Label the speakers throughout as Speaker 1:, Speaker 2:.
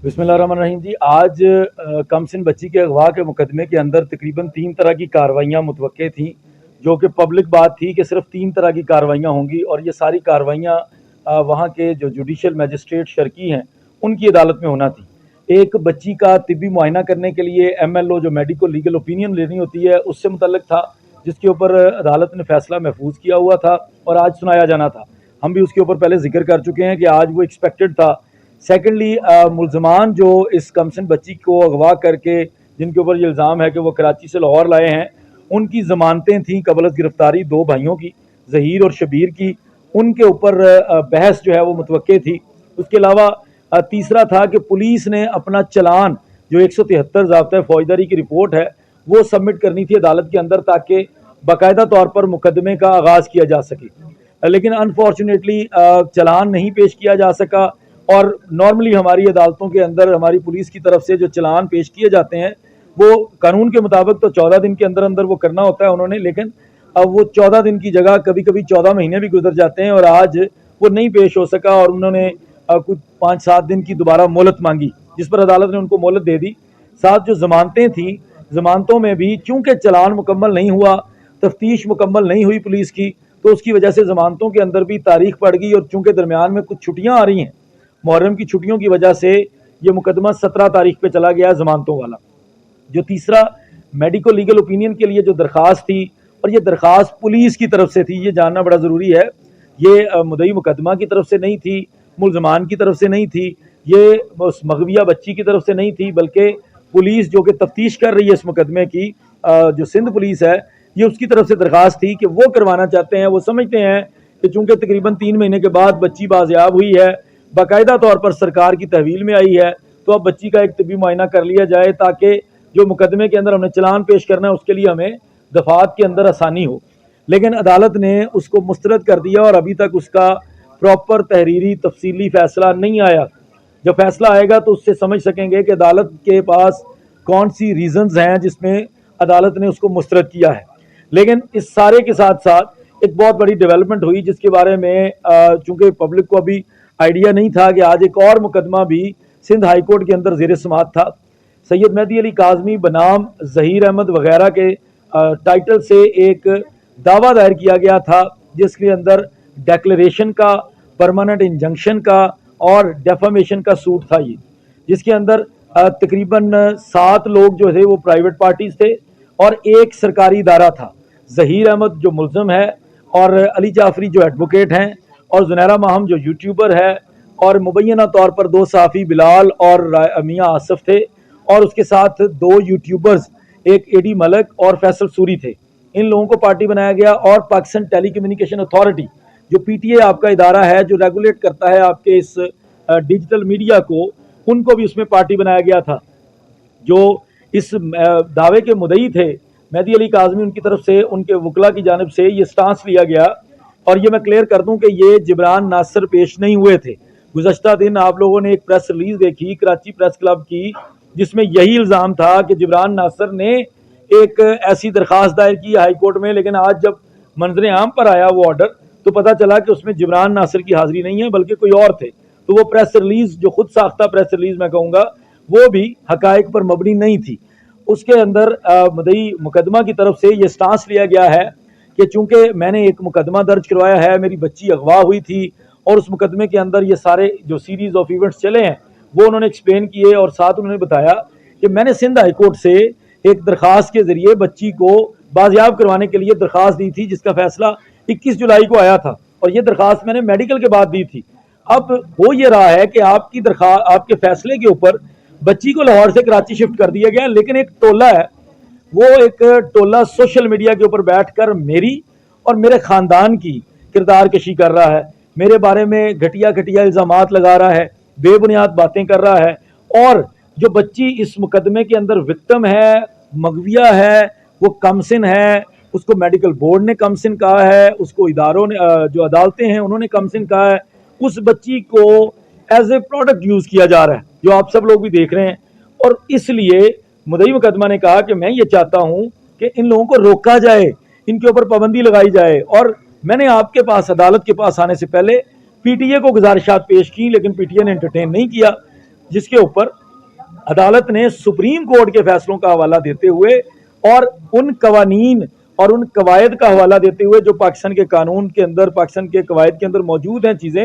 Speaker 1: بسم اللہ الرحمن الرحیم جی، آج کم سن بچی کے اغوا کے مقدمے کے اندر تقریباً 3 طرح کی کارروائیاں متوقع تھیں، جو کہ پبلک بات تھی کہ صرف 3 طرح کی کارروائیاں ہوں گی اور یہ ساری کارروائیاں وہاں کے جو جوڈیشل میجسٹریٹ شرکی ہیں ان کی عدالت میں ہونا تھی۔ ایک بچی کا طبی معائنہ کرنے کے لیے ایم ایل او جو میڈیکل لیگل اوپینین لینی ہوتی ہے اس سے متعلق تھا، جس کے اوپر عدالت نے فیصلہ محفوظ کیا ہوا تھا اور آج سنایا جانا تھا۔ ہم بھی اس کے اوپر پہلے ذکر کر چکے ہیں کہ آج وہ ایکسپیکٹڈ تھا۔ سیکنڈلی، ملزمان جو اس کمسن بچی کو اغوا کر کے جن کے اوپر یہ الزام ہے کہ وہ کراچی سے لاہور لائے ہیں، ان کی ضمانتیں تھیں قبل از گرفتاری 2 بھائیوں کی، ظہیر اور شبیر کی، ان کے اوپر بحث جو ہے وہ متوقع تھی۔ اس کے علاوہ تیسرا تھا کہ پولیس نے اپنا چلان جو 173 ضابطۂ فوجداری کی رپورٹ ہے وہ سبمٹ کرنی تھی عدالت کے اندر تاکہ باقاعدہ طور پر مقدمے کا آغاز کیا جا سکے، لیکن انفارچونیٹلی چلان نہیں پیش کیا جا سکا۔ اور نارملی ہماری عدالتوں کے اندر ہماری پولیس کی طرف سے جو چلان پیش کیے جاتے ہیں وہ قانون کے مطابق تو 14 دن کے اندر اندر وہ کرنا ہوتا ہے انہوں نے، لیکن اب وہ 14 دن کی جگہ کبھی کبھی 14 مہینے بھی گزر جاتے ہیں اور آج وہ نہیں پیش ہو سکا اور انہوں نے کچھ 5-7 دن کی دوبارہ مہلت مانگی، جس پر عدالت نے ان کو مہلت دے دی۔ ساتھ جو ضمانتیں تھیں، ضمانتوں میں بھی چونکہ چلان مکمل نہیں ہوا، تفتیش مکمل نہیں ہوئی پولیس کی، تو اس کی وجہ سے ضمانتوں کے اندر بھی تاریخ پڑ گئی اور چونکہ درمیان میں کچھ چھٹیاں آ رہی ہیں، محرم کی چھٹیوں کی وجہ سے یہ مقدمہ 17 تاریخ پہ چلا گیا ضمانتوں والا۔ جو تیسرا میڈیکل لیگل اوپینین کے لیے جو درخواست تھی، اور یہ درخواست پولیس کی طرف سے تھی، یہ جاننا بڑا ضروری ہے، یہ مدعی مقدمہ کی طرف سے نہیں تھی، ملزمان کی طرف سے نہیں تھی، یہ اس مغویہ بچی کی طرف سے نہیں تھی، بلکہ پولیس جو کہ تفتیش کر رہی ہے اس مقدمے کی، جو سندھ پولیس ہے، یہ اس کی طرف سے درخواست تھی کہ وہ کروانا چاہتے ہیں۔ وہ سمجھتے ہیں کہ چونکہ تقریباً 3 مہینے کے بعد بچی بازیاب ہوئی ہے، باقاعدہ طور پر سرکار کی تحویل میں آئی ہے، تو اب بچی کا ایک طبی معائنہ کر لیا جائے تاکہ جو مقدمے کے اندر ہم نے چلان پیش کرنا ہے اس کے لیے ہمیں دفعات کے اندر آسانی ہو۔ لیکن عدالت نے اس کو مسترد کر دیا اور ابھی تک اس کا پراپر تحریری تفصیلی فیصلہ نہیں آیا۔ جب فیصلہ آئے گا تو اس سے سمجھ سکیں گے کہ عدالت کے پاس کون سی ریزنز ہیں جس میں عدالت نے اس کو مسترد کیا ہے۔ لیکن اس سارے کے ساتھ ساتھ ایک بہت بڑی ڈیولپمنٹ ہوئی جس کے بارے میں چونکہ پبلک کو ابھی آئیڈیا نہیں تھا کہ آج ایک اور مقدمہ بھی سندھ ہائی کورٹ کے اندر زیر سماعت تھا۔ سید مہدی علی کاظمی بنام ظہیر احمد وغیرہ کے ٹائٹل سے ایک دعویٰ دائر کیا گیا تھا جس کے اندر ڈیکلریشن کا، پرماننٹ انجنکشن کا اور ڈیفامیشن کا سوٹ تھا، یہ جس کے اندر تقریباً 7 لوگ جو تھے وہ پرائیویٹ پارٹیز تھے اور ایک سرکاری ادارہ تھا۔ ظہیر احمد جو ملزم ہے اور علی جعفری جو ایڈوکیٹ ہیں اور زنیرہ ماہم جو یوٹیوبر ہے، اور مبینہ طور پر 2 صحافی بلال اور میاں آصف تھے، اور اس کے ساتھ 2 یوٹیوبرز ایک اے ڈی ملک اور فیصل سوری تھے۔ ان لوگوں کو پارٹی بنایا گیا اور پاکستان ٹیلی کمیونیکیشن اتھارٹی جو پی ٹی اے آپ کا ادارہ ہے جو ریگولیٹ کرتا ہے آپ کے اس ڈیجیٹل میڈیا کو، ان کو بھی اس میں پارٹی بنایا گیا تھا۔ جو اس دعوے کے مدعی تھے مہدی علی کاظمی، ان کی طرف سے ان کے وکلا کی جانب سے یہ سٹانس لیا گیا، اور یہ میں کلیئر کر دوں کہ یہ جبران ناصر پیش نہیں ہوئے تھے۔ گزشتہ دن آپ لوگوں نے ایک پریس ریلیز دیکھی کراچی پریس کلب کی جس میں یہی الزام تھا کہ جبران ناصر نے ایک ایسی درخواست دائر کی ہائی کورٹ میں، لیکن آج جب منظر عام پر آیا وہ آرڈر تو پتہ چلا کہ اس میں جبران ناصر کی حاضری نہیں ہے بلکہ کوئی اور تھے۔ تو وہ پریس ریلیز جو خود ساختہ پریس ریلیز میں کہوں گا وہ بھی حقائق پر مبنی نہیں تھی۔ اس کے اندر مدعی مقدمہ کی طرف سے یہ سٹانس لیا گیا ہے کہ چونکہ میں نے ایک مقدمہ درج کروایا ہے، میری بچی اغوا ہوئی تھی، اور اس مقدمے کے اندر یہ سارے جو سیریز آف ایونٹس چلے ہیں وہ انہوں نے ایکسپلین کیے، اور ساتھ انہوں نے بتایا کہ میں نے سندھ ہائی کورٹ سے ایک درخواست کے ذریعے بچی کو بازیاب کروانے کے لیے درخواست دی تھی جس کا فیصلہ 21 جولائی کو آیا تھا، اور یہ درخواست میں نے میڈیکل کے بعد دی تھی۔ اب ہو یہ رہا ہے کہ آپ کی درخواست، آپ کے فیصلے کے اوپر بچی کو لاہور سے کراچی شفٹ کر دیا گیا، لیکن ایک ٹولہ ہے، وہ ایک ٹولہ سوشل میڈیا کے اوپر بیٹھ کر میری اور میرے خاندان کی کردار کشی کر رہا ہے، میرے بارے میں گھٹیا گھٹیا الزامات لگا رہا ہے، بے بنیاد باتیں کر رہا ہے، اور جو بچی اس مقدمے کے اندر وکٹم ہے، مغویہ ہے، وہ کمسن ہے، اس کو میڈیکل بورڈ نے کمسن کہا ہے، اس کو اداروں نے جو عدالتیں ہیں انہوں نے کمسن کہا ہے، اس بچی کو ایز اے پروڈکٹ یوز کیا جا رہا ہے جو آپ سب لوگ بھی دیکھ رہے ہیں۔ اور اس لیے مدعی مقدمہ نے کہا کہ میں یہ چاہتا ہوں کہ ان لوگوں کو روکا جائے، ان کے اوپر پابندی لگائی جائے، اور میں نے آپ کے پاس عدالت کے پاس آنے سے پہلے پی ٹی اے کو گزارشات پیش کی، لیکن پی ٹی اے نے انٹرٹین نہیں کیا، جس کے اوپر عدالت نے سپریم کورٹ کے فیصلوں کا حوالہ دیتے ہوئے اور ان قوانین اور ان قواعد کا حوالہ دیتے ہوئے جو پاکستان کے قانون کے اندر، پاکستان کے قواعد کے اندر موجود ہیں چیزیں،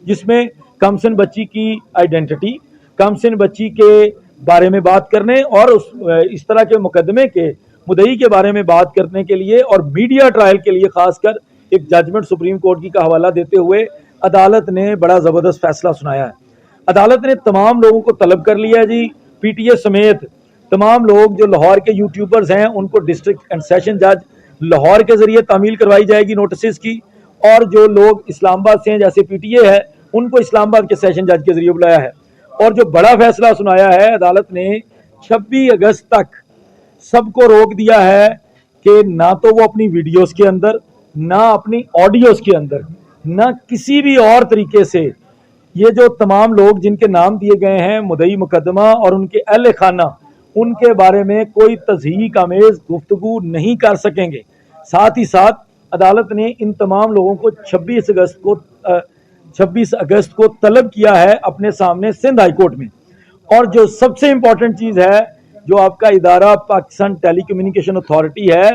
Speaker 1: جس میں کم سن بچی کی آئیڈینٹی، کم سن بچی کے بارے میں بات کرنے اور اس طرح کے مقدمے کے مدعی کے بارے میں بات کرنے کے لیے اور میڈیا ٹرائل کے لیے خاص کر ایک ججمنٹ سپریم کورٹ کی کا حوالہ دیتے ہوئے عدالت نے بڑا زبردست فیصلہ سنایا ہے۔ عدالت نے تمام لوگوں کو طلب کر لیا جی، پی ٹی اے سمیت تمام لوگ جو لاہور کے یوٹیوبرز ہیں ان کو ڈسٹرکٹ اینڈ سیشن جج لاہور کے ذریعے تعمیل کروائی جائے گی نوٹسز کی، اور جو لوگ اسلام آباد سے ہیں جیسے پی ٹی اے ہے ان کو اسلام آباد کے سیشن جج کے ذریعے بلایا ہے۔ اور جو بڑا فیصلہ سنایا ہے عدالت نے، 26 اگست تک سب کو روک دیا ہے کہ نہ تو وہ اپنی ویڈیوز کے اندر، نہ اپنی آڈیوز کے اندر، نہ کسی بھی اور طریقے سے یہ جو تمام لوگ جن کے نام دیے گئے ہیں مدعی مقدمہ اور ان کے اہل خانہ، ان کے بارے میں کوئی تضحیک آمیز گفتگو نہیں کر سکیں گے۔ ساتھ ہی ساتھ عدالت نے ان تمام لوگوں کو 26 اگست کو طلب کیا ہے اپنے سامنے سندھ ہائی کورٹ میں۔ اور جو سب سے امپورٹنٹ چیز ہے، جو آپ کا ادارہ پاکستان ٹیلی کمیونیکیشن اتھارٹی ہے،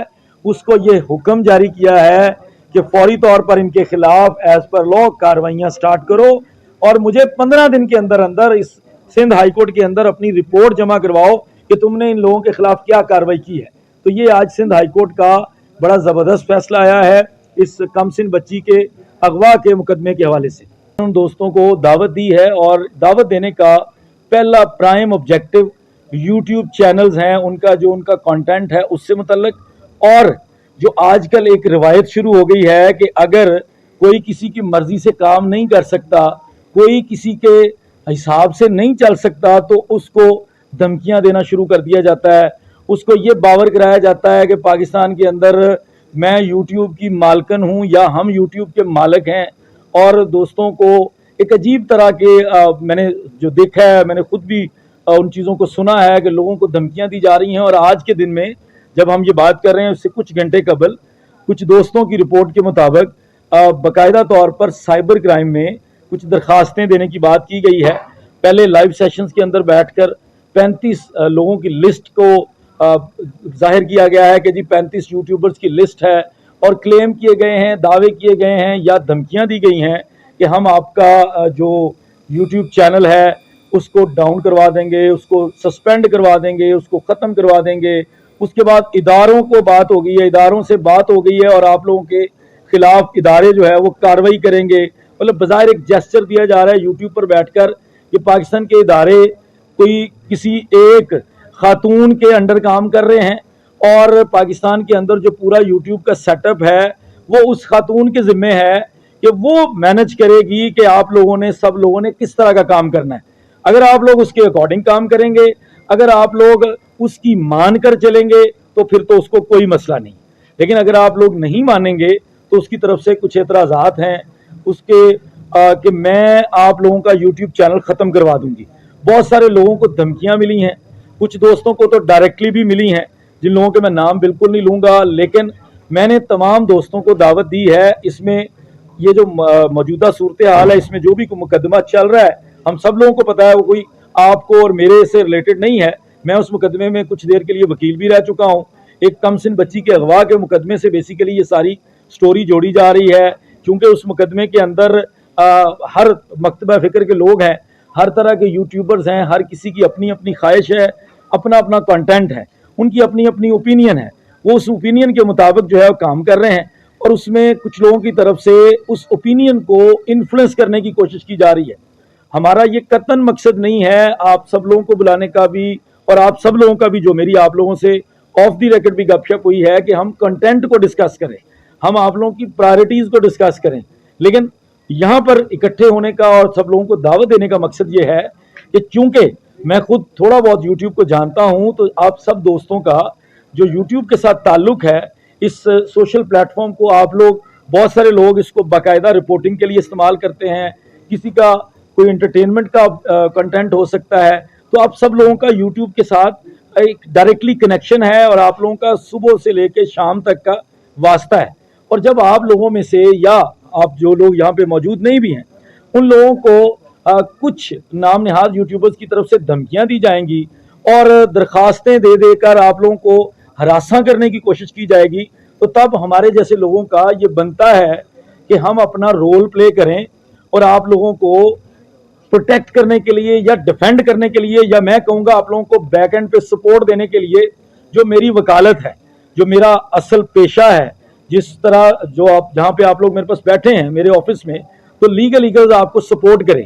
Speaker 1: اس کو یہ حکم جاری کیا ہے کہ فوری طور پر ان کے خلاف ایز پر لا کارروائیاں سٹارٹ کرو اور مجھے 15 دن کے اندر اندر اس سندھ ہائی کورٹ کے اندر اپنی رپورٹ جمع کرواؤ کہ تم نے ان لوگوں کے خلاف کیا کارروائی کی ہے۔ تو یہ آج سندھ ہائی کورٹ کا بڑا زبردست فیصلہ آیا ہے اس کم سن بچی کے اغوا کے مقدمے کے حوالے سے۔ ان دوستوں کو دعوت دی ہے اور دعوت دینے کا پہلا پرائم آبجیکٹو یوٹیوب چینلز ہیں ان کا کانٹینٹ ہے اس سے متعلق، اور جو آج کل ایک روایت شروع ہو گئی ہے کہ اگر کوئی کسی کی مرضی سے کام نہیں کر سکتا، کوئی کسی کے حساب سے نہیں چل سکتا، تو اس کو دھمکیاں دینا شروع کر دیا جاتا ہے، اس کو یہ باور کرایا جاتا ہے کہ پاکستان کے اندر میں یوٹیوب کی مالکن ہوں یا ہم یوٹیوب کے مالک ہیں۔ اور دوستوں کو ایک عجیب طرح کے میں نے جو دیکھا ہے، میں نے خود بھی ان چیزوں کو سنا ہے کہ لوگوں کو دھمکیاں دی جا رہی ہیں، اور آج کے دن میں جب ہم یہ بات کر رہے ہیں اس سے کچھ گھنٹے قبل کچھ دوستوں کی رپورٹ کے مطابق باقاعدہ طور پر سائبر کرائم میں کچھ درخواستیں دینے کی بات کی گئی ہے۔ پہلے لائیو سیشنز کے اندر بیٹھ کر 35 لوگوں کی لسٹ کو ظاہر کیا گیا ہے کہ جی 35 یوٹیوبرز کی لسٹ ہے، اور کلیم کیے گئے ہیں، دعوے کیے گئے ہیں یا دھمکیاں دی گئی ہیں کہ ہم آپ کا جو یوٹیوب چینل ہے اس کو ڈاؤن کروا دیں گے، اس کو سسپینڈ کروا دیں گے، اس کو ختم کروا دیں گے۔ اس کے بعد اداروں کو بات ہو گئی ہے، اداروں سے بات ہو گئی ہے اور آپ لوگوں کے خلاف ادارے جو ہے وہ کارروائی کریں گے۔ مطلب بظاہر ایک جیسچر دیا جا رہا ہے یوٹیوب پر بیٹھ کر کہ پاکستان کے ادارے کوئی کسی ایک خاتون کے انڈر کام کر رہے ہیں، اور پاکستان کے اندر جو پورا یوٹیوب کا سیٹ اپ ہے وہ اس خاتون کے ذمہ ہے کہ وہ مینج کرے گی کہ آپ لوگوں نے، سب لوگوں نے کس طرح کا کام کرنا ہے۔ اگر آپ لوگ اس کے اکارڈنگ کام کریں گے، اگر آپ لوگ اس کی مان کر چلیں گے تو پھر تو اس کو کوئی مسئلہ نہیں، لیکن اگر آپ لوگ نہیں مانیں گے تو اس کی طرف سے کچھ اعتراضات ہیں اس کے کہ میں آپ لوگوں کا یوٹیوب چینل ختم کروا دوں گی۔ بہت سارے لوگوں کو دھمکیاں ملی ہیں، کچھ دوستوں کو تو ڈائریکٹلی بھی ملی ہیں جن لوگوں کے میں نام بالکل نہیں لوں گا، لیکن میں نے تمام دوستوں کو دعوت دی ہے۔ اس میں یہ جو موجودہ صورتحال ہے اس میں جو بھی مقدمہ چل رہا ہے ہم سب لوگوں کو پتا ہے، وہ کوئی آپ کو اور میرے سے ریلیٹڈ نہیں ہے۔ میں اس مقدمے میں کچھ دیر کے لیے وکیل بھی رہ چکا ہوں۔ ایک کم سن بچی کے اغوا کے مقدمے سے بیسیکلی یہ ساری سٹوری جوڑی جا رہی ہے، کیونکہ اس مقدمے کے اندر ہر مکتبہ فکر کے لوگ ہیں، ہر طرح کے یوٹیوبرز ہیں، ہر کسی کی اپنی اپنی خواہش ہے، اپنا اپنا کنٹینٹ ہے، ان کی اپنی اپنی اوپینین ہے، وہ اس اوپینین کے مطابق جو ہے کام کر رہے ہیں، اور اس میں کچھ لوگوں کی طرف سے اس اوپینین کو انفلوئنس کرنے کی کوشش کی جا رہی ہے۔ ہمارا یہ قطعاً مقصد نہیں ہے آپ سب لوگوں کو بلانے کا بھی، اور آپ سب لوگوں کا بھی جو میری آپ لوگوں سے آف دی ریکارڈ بھی گپ شپ ہوئی ہے کہ ہم کنٹینٹ کو ڈسکس کریں، ہم آپ لوگوں کی پرائرٹیز کو ڈسکس کریں، لیکن یہاں پر اکٹھے ہونے کا اور سب لوگوں کو دعوت دینے کا مقصد یہ ہے کہ چونکہ میں خود تھوڑا بہت یوٹیوب کو جانتا ہوں، تو آپ سب دوستوں کا جو یوٹیوب کے ساتھ تعلق ہے، اس سوشل پلیٹ فارم کو آپ لوگ، بہت سارے لوگ اس کو باقاعدہ رپورٹنگ کے لیے استعمال کرتے ہیں، کسی کا کوئی انٹرٹینمنٹ کا کنٹینٹ ہو سکتا ہے، تو آپ سب لوگوں کا یوٹیوب کے ساتھ ایک ڈائریکٹلی کنیکشن ہے، اور آپ لوگوں کا صبح سے لے کے شام تک کا واسطہ ہے۔ اور جب آپ لوگوں میں سے یا آپ جو لوگ یہاں پہ موجود نہیں بھی ہیں، ان لوگوں کو کچھ نام نہاد یوٹیوبرز کی طرف سے دھمکیاں دی جائیں گی اور درخواستیں دے دے کر آپ لوگوں کو ہراساں کرنے کی کوشش کی جائے گی، تو تب ہمارے جیسے لوگوں کا یہ بنتا ہے کہ ہم اپنا رول پلے کریں اور آپ لوگوں کو پروٹیکٹ کرنے کے لیے یا ڈیفینڈ کرنے کے لیے، یا میں کہوں گا آپ لوگوں کو بیک اینڈ پہ سپورٹ دینے کے لیے جو میری وکالت ہے، جو میرا اصل پیشہ ہے، جس طرح جو آپ جہاں پہ آپ لوگ میرے پاس بیٹھے ہیں میرے آفس میں، تو لیگل آپ کو سپورٹ کریں.